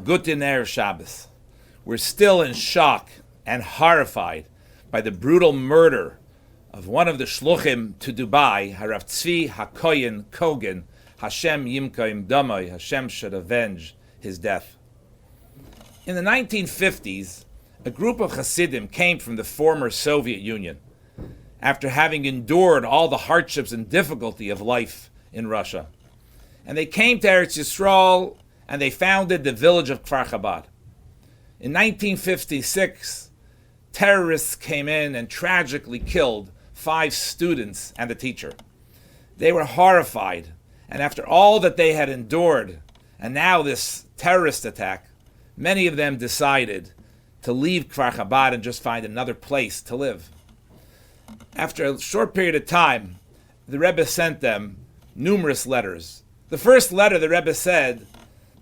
Guten Erev Shabbos. We're still in shock and horrified by the brutal murder of one of the shluchim to Dubai, Harav Tzvi HaKoyen Kogen, Hashem Yimkoim Damai, Hashem should avenge his death. In the 1950s, a group of Hasidim came from the former Soviet Union after having endured all the hardships and difficulty of life in Russia. And they came to Eretz Yisrael and they founded the village of Kfar Chabad. In 1956, terrorists came in and tragically killed 5 students and a teacher. They were horrified, and after all that they had endured, and now this terrorist attack, many of them decided to leave Kfar Chabad and just find another place to live. After a short period of time, the Rebbe sent them numerous letters. The first letter, the Rebbe said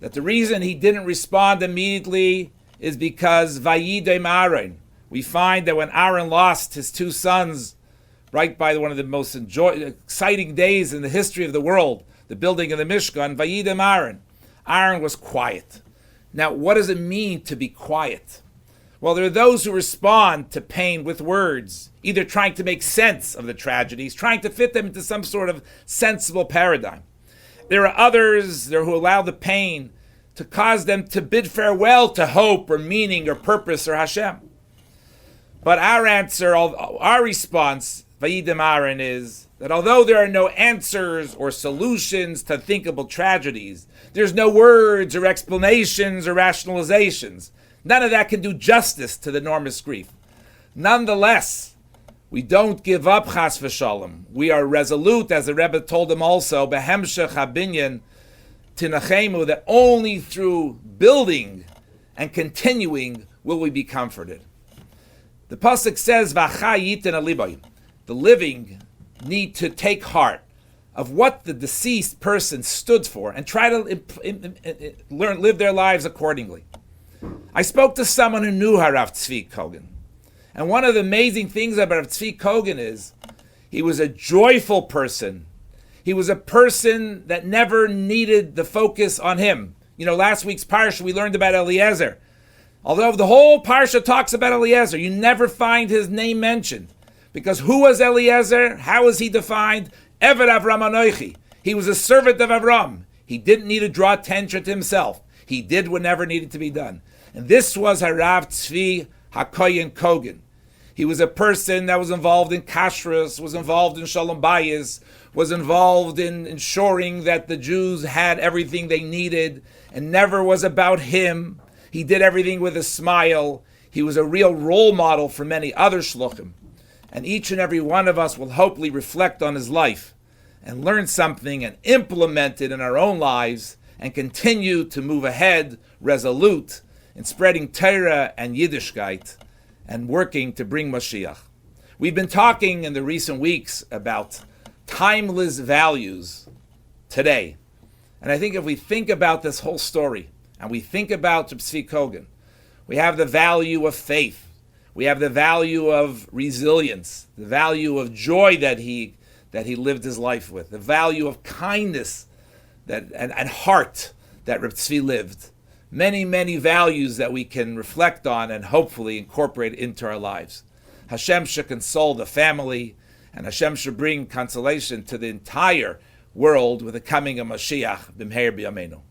that the reason he didn't respond immediately is because Vayidem Aaron. We find that when Aaron lost his 2 sons, right by one of the most exciting days in the history of the world, the building of the Mishkan, Vayidem Aaron. Aaron was quiet. Now, what does it mean to be quiet? Well, there are those who respond to pain with words, either trying to make sense of the tragedies, trying to fit them into some sort of sensible paradigm. There are others there who allow the pain to cause them to bid farewell to hope or meaning or purpose or Hashem. But our answer, our response, Vayidem Aaron, is that although there are no answers or solutions to thinkable tragedies, there's no words or explanations or rationalizations. None of that can do justice to the enormous grief. Nonetheless, we don't give up, chas v'shalom. We are resolute, as the Rebbe told them also, behemshech habinyan tinachemu, that only through building and continuing will we be comforted. The pasuk says, "V'achai yiten alibay." The living need to take heart of what the deceased person stood for and try to live their lives accordingly. I spoke to someone who knew Harav Tzvi Kogen, and one of the amazing things about Harav Tzvi Kogen is he was a joyful person. He was a person that never needed the focus on him. You know, last week's parsha we learned about Eliezer. Although the whole parsha talks about Eliezer, you never find his name mentioned. Because who was Eliezer? How was he defined? Eved Avram Anochi. He was a servant of Avram. He didn't need to draw attention to himself. He did whatever needed to be done. And this was Harav Tzvi HaKoyen Kogen. He was a person that was involved in kashrus, was involved in shalom bayis, was involved in ensuring that the Jews had everything they needed, and never was about him. He did everything with a smile. He was a real role model for many other shluchim. And each and every one of us will hopefully reflect on his life and learn something and implement it in our own lives and continue to move ahead resolute in spreading Torah and Yiddishkeit and working to bring Mashiach. We've been talking in the recent weeks about timeless values today. And I think if we think about this whole story and we think about Tzvi Kogen, we have the value of faith. We have the value of resilience, the value of joy that he lived his life with, the value of kindness and heart that Reb Tzvi lived. Many, many values that we can reflect on and hopefully incorporate into our lives. Hashem should console the family, and Hashem should bring consolation to the entire world with the coming of Mashiach b'mheir b'yameinu.